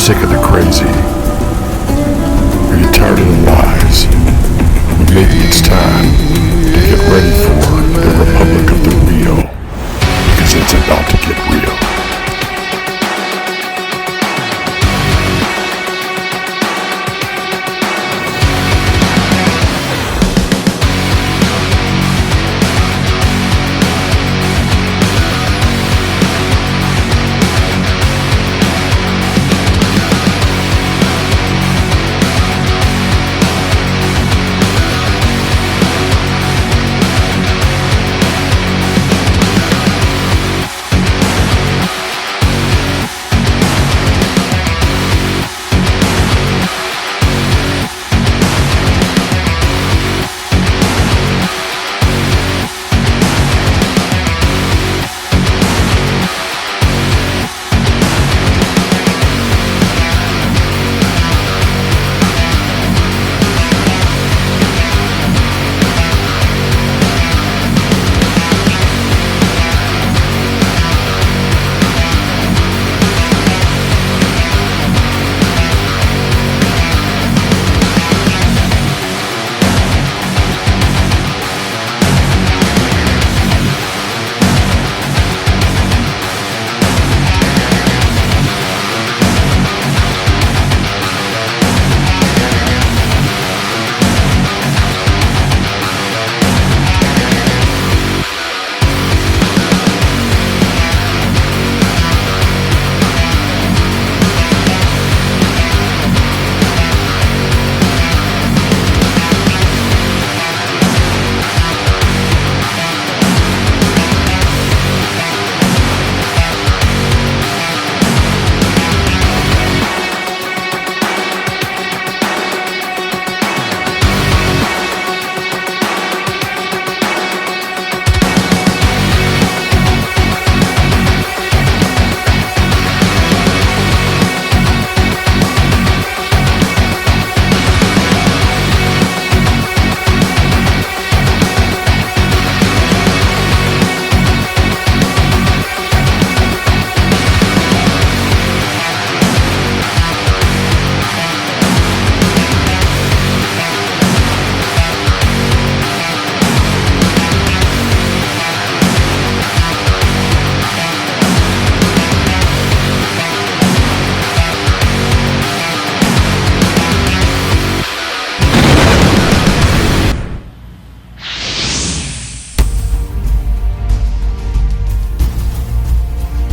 sick of the crazy? Are you tired of the lies? Maybe it's time to get ready for the Republic of the Real, because it's about to get real.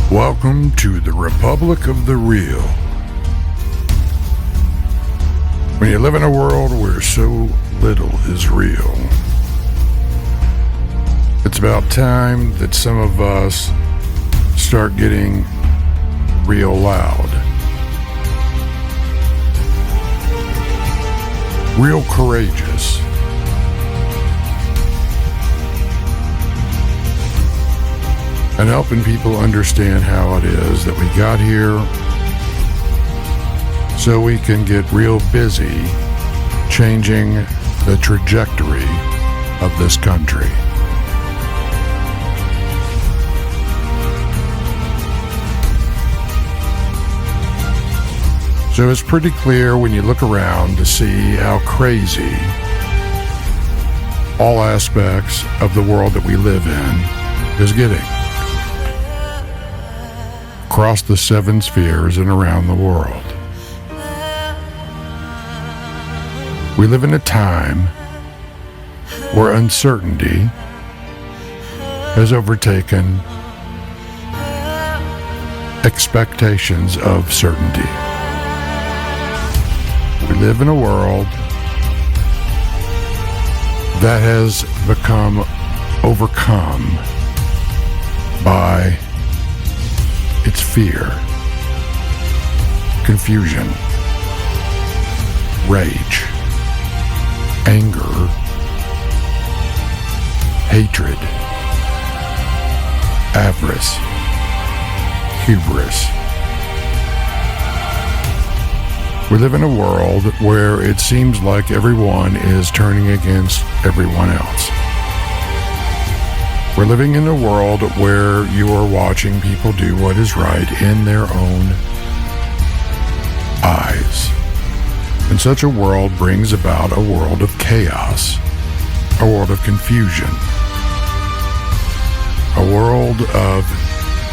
Welcome to the Republic of the Real. When you live in a world where so little is real, it's about time that some of us start getting real loud. Real courageous. And helping people understand how it is that we got here so we can get real busy changing the trajectory of this country. So it's pretty clear when you look around to see how crazy all aspects of the world that we live in is getting. Across the 7 spheres and around the world. We live in a time where uncertainty has overtaken expectations of certainty. We live in a world that has become overcome by its fear, confusion, rage, anger, hatred, avarice, hubris. We live in a world where it seems like everyone is turning against everyone else. We're living in a world where you are watching people do what is right in their own eyes. And such a world brings about a world of chaos, a world of confusion, a world of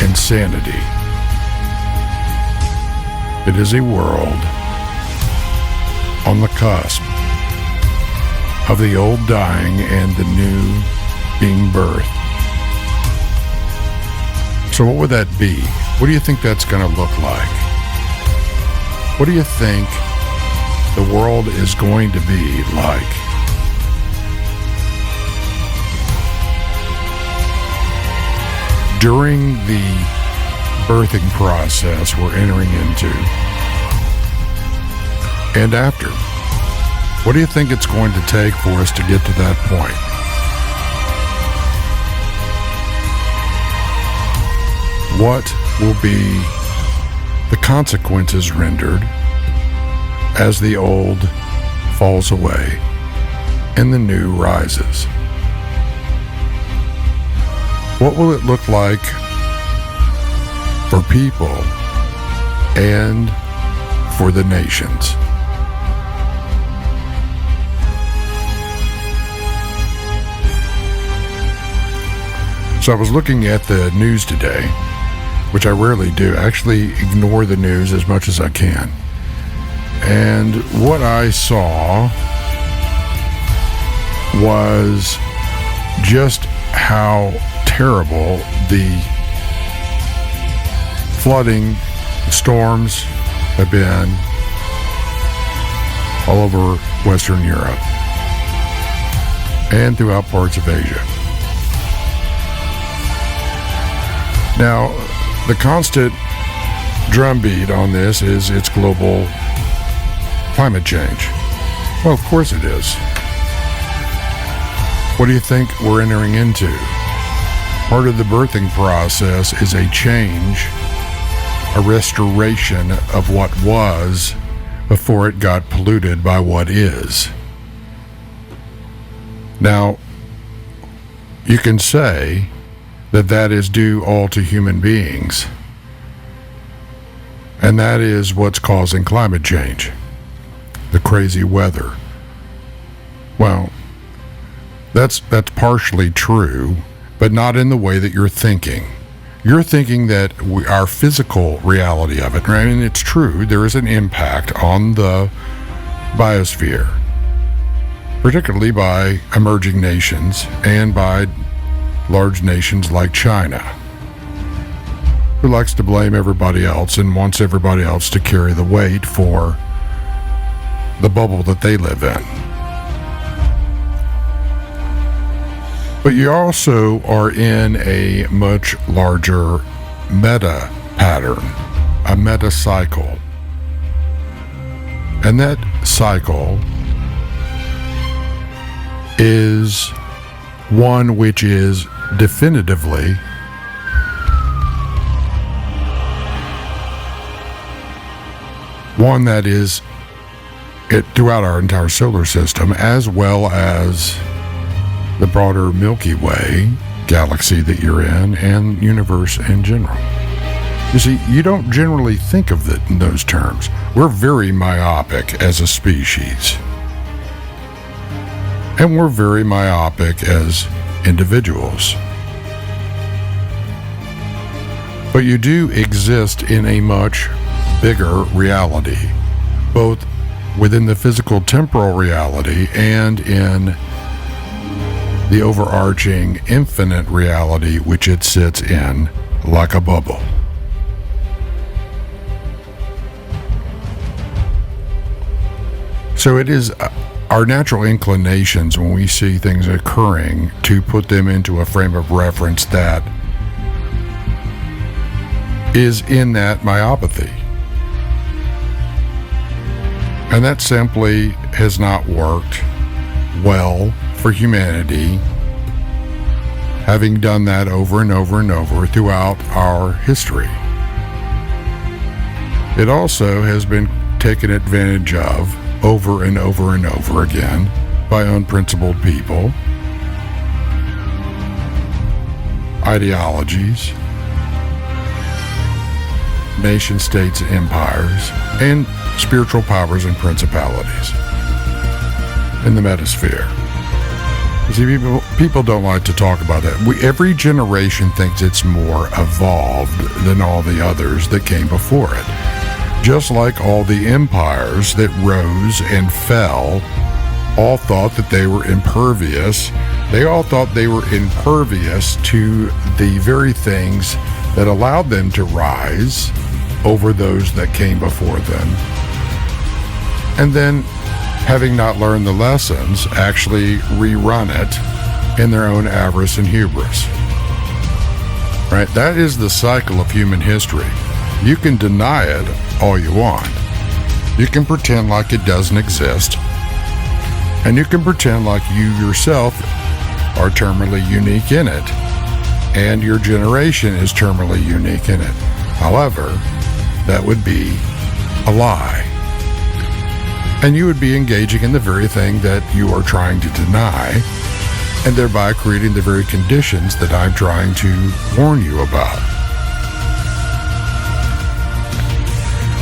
insanity. It is a world on the cusp of the old dying and the new being birthed. So what would that be? What do you think that's going to look like? What do you think the world is going to be like? During the birthing process we're entering into, and after, what do you think it's going to take for us to get to that point? What will be the consequences rendered as the old falls away and the new rises? What will it look like for people and for the nations? So I was looking at the news today, which I rarely do. I actually ignore the news as much as I can. And what I saw was just how terrible the flooding, storms have been all over Western Europe and throughout parts of Asia. Now, the constant drumbeat on this is it's global climate change. Well, of course it is. What do you think we're entering into? Part of the birthing process is a change, a restoration of what was before it got polluted by what is. Now, you can say that is due all to human beings. And that is what's causing climate change. The crazy weather. Well, that's partially true, but not in the way that you're thinking. You're thinking that our physical reality of it, right? And it's true, there is an impact on the biosphere, particularly by emerging nations and by large nations like China, who likes to blame everybody else and wants everybody else to carry the weight for the bubble that they live in. But you also are in a much larger meta pattern, a meta cycle. And that cycle is one which is definitively one that is it throughout our entire solar system, as well as the broader Milky Way galaxy that you're in and universe in general. You see, you don't generally think of it in those terms. We're very myopic as a species. And we're very myopic as individuals. But you do exist in a much bigger reality, both within the physical temporal reality and in the overarching infinite reality which it sits in like a bubble. So it is our natural inclinations when we see things occurring to put them into a frame of reference that is in that myopathy. And that simply has not worked well for humanity, having done that over and over and over throughout our history. It also has been taken advantage of over and over and over again by unprincipled people, ideologies, nation states, empires, and spiritual powers and principalities in the metasphere. See, people don't like to talk about that. Every generation thinks it's more evolved than all the others that came before it. Just like all the empires that rose and fell all thought that they were impervious. They all thought they were impervious to the very things that allowed them to rise over those that came before them. And then, having not learned the lessons, actually rerun it in their own avarice and hubris. Right? That is the cycle of human history. You can deny it all you want. You can pretend like it doesn't exist. And you can pretend like you yourself are terminally unique in it. And your generation is terminally unique in it. However, that would be a lie. And you would be engaging in the very thing that you are trying to deny, and thereby creating the very conditions that I'm trying to warn you about.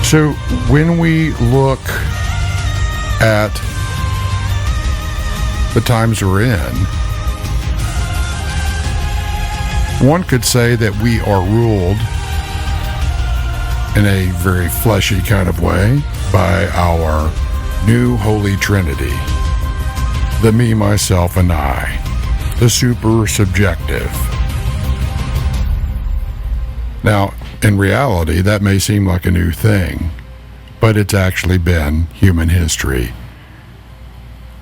So when we look at the times we're in, one could say that we are ruled in a very fleshy kind of way by our new Holy Trinity, the me, myself, and I, the super subjective. Now, in reality, that may seem like a new thing, but it's actually been human history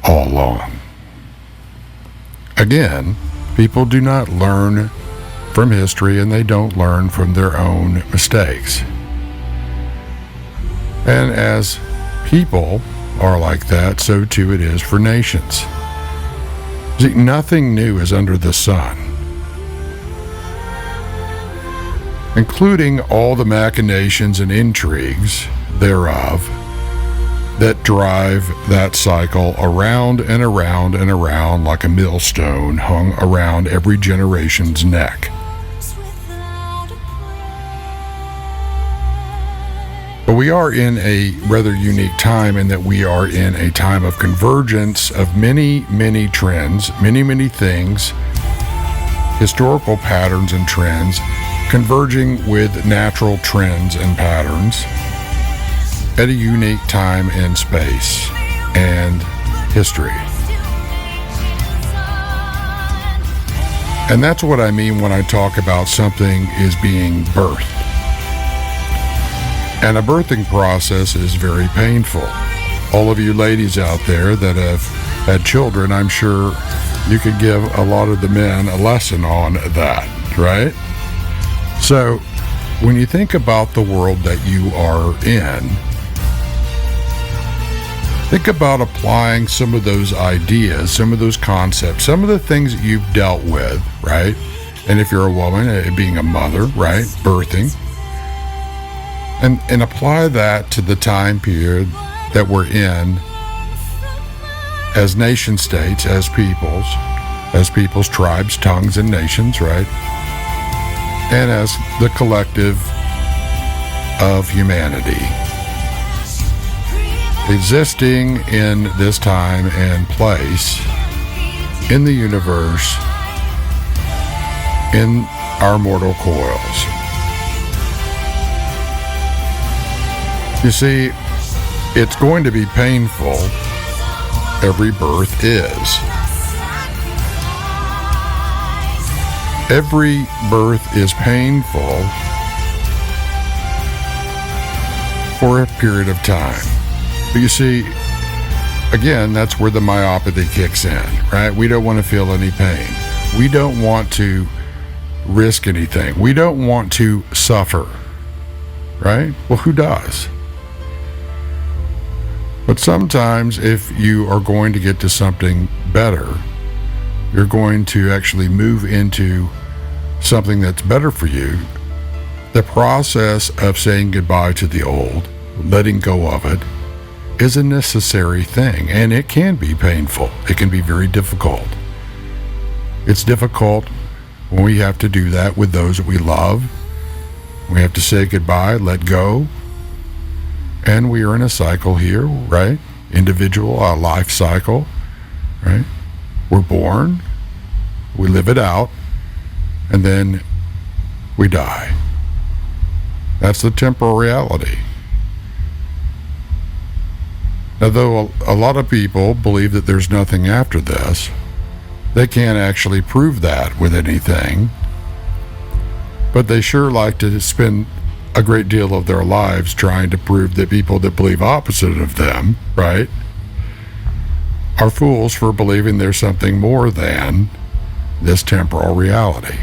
all along. Again, people do not learn from history, and they don't learn from their own mistakes. And as people are like that, so too it is for nations. See, nothing new is under the sun, including all the machinations and intrigues thereof that drive that cycle around and around and around like a millstone hung around every generation's neck. But we are in a rather unique time in that we are in a time of convergence of many, many trends, many, many things, historical patterns and trends, converging with natural trends and patterns at a unique time and space and history. And that's what I mean when I talk about something is being birthed. And a birthing process is very painful. All of you ladies out there that have had children, I'm sure you could give a lot of the men a lesson on that, right? So, when you think about the world that you are in, think about applying some of those ideas, some of those concepts, some of the things that you've dealt with, right? And if you're a woman, being a mother, right? Birthing. And apply that to the time period that we're in as nation states, as peoples, tribes, tongues, and nations, right? And as the collective of humanity, existing in this time and place in the universe, in our mortal coils. You see, it's going to be painful. Every birth is. Every birth is painful for a period of time. But you see, again, that's where the myopathy kicks in, right? We don't want to feel any pain. We don't want to risk anything. We don't want to suffer, right? Well, who does? But sometimes if you are going to get to something better, you're going to actually move into something that's better for you. The process of saying goodbye to the old, letting go of it, is a necessary thing, and it can be painful. It can be very difficult. It's difficult when we have to do that with those that we love. We have to say goodbye, let go. And we are in a cycle here, right? Individual, life cycle, right? We're born, we live it out, and then we die. That's the temporal reality. Now, though a lot of people believe that there's nothing after this, they can't actually prove that with anything, but they sure like to spend a great deal of their lives trying to prove that people that believe opposite of them, right, are fools for believing there's something more than this temporal reality.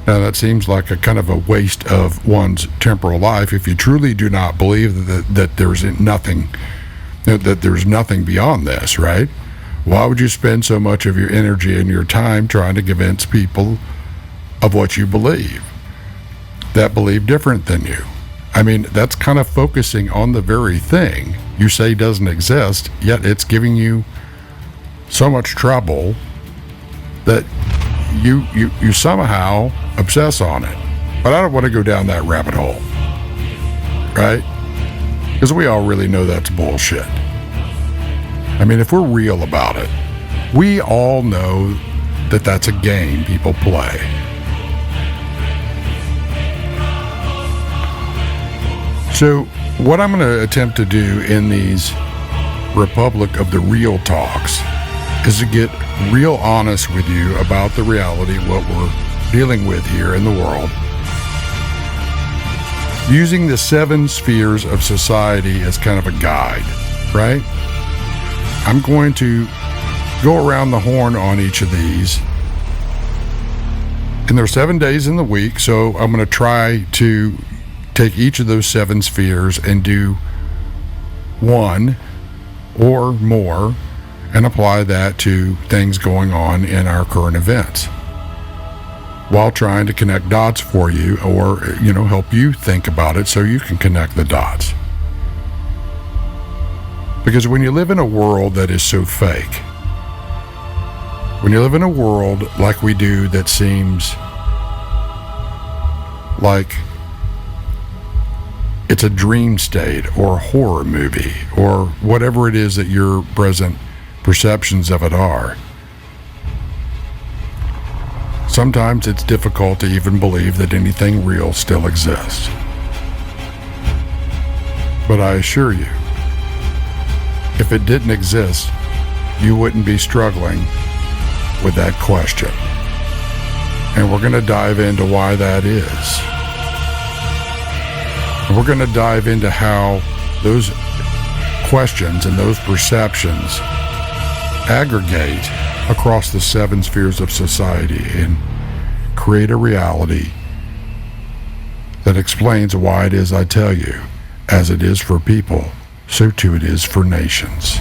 Now, that seems like a kind of a waste of one's temporal life if you truly do not believe that there's nothing, that there's nothing beyond this, right? Why would you spend so much of your energy and your time trying to convince people of what you believe that believe different than you? I mean, that's kind of focusing on the very thing you say doesn't exist, yet it's giving you so much trouble that you somehow obsess on it. But I don't want to go down that rabbit hole, right? Because we all really know that's bullshit. I mean, if we're real about it, we all know that that's a game people play. So what I'm going to attempt to do in these Republic of the Real talks is to get real honest with you about the reality of what we're dealing with here in the world, using the 7 spheres of society as kind of a guide, right? I'm going to go around the horn on each of these, and there's 7 days in the week, so I'm going to try to take each of those 7 spheres and do one or more and apply that to things going on in our current events while trying to connect dots for you, or help you think about it so you can connect the dots. Because when you live in a world that is so fake, when you live in a world like we do that seems like it's a dream state or a horror movie or whatever it is that your present perceptions of it are, sometimes it's difficult to even believe that anything real still exists. But I assure you, if it didn't exist, you wouldn't be struggling with that question. And we're going to dive into why that is. And we're going to dive into how those questions and those perceptions aggregate across the 7 spheres of society and create a reality that explains why it is I tell you, as it is for people, so too it is for nations.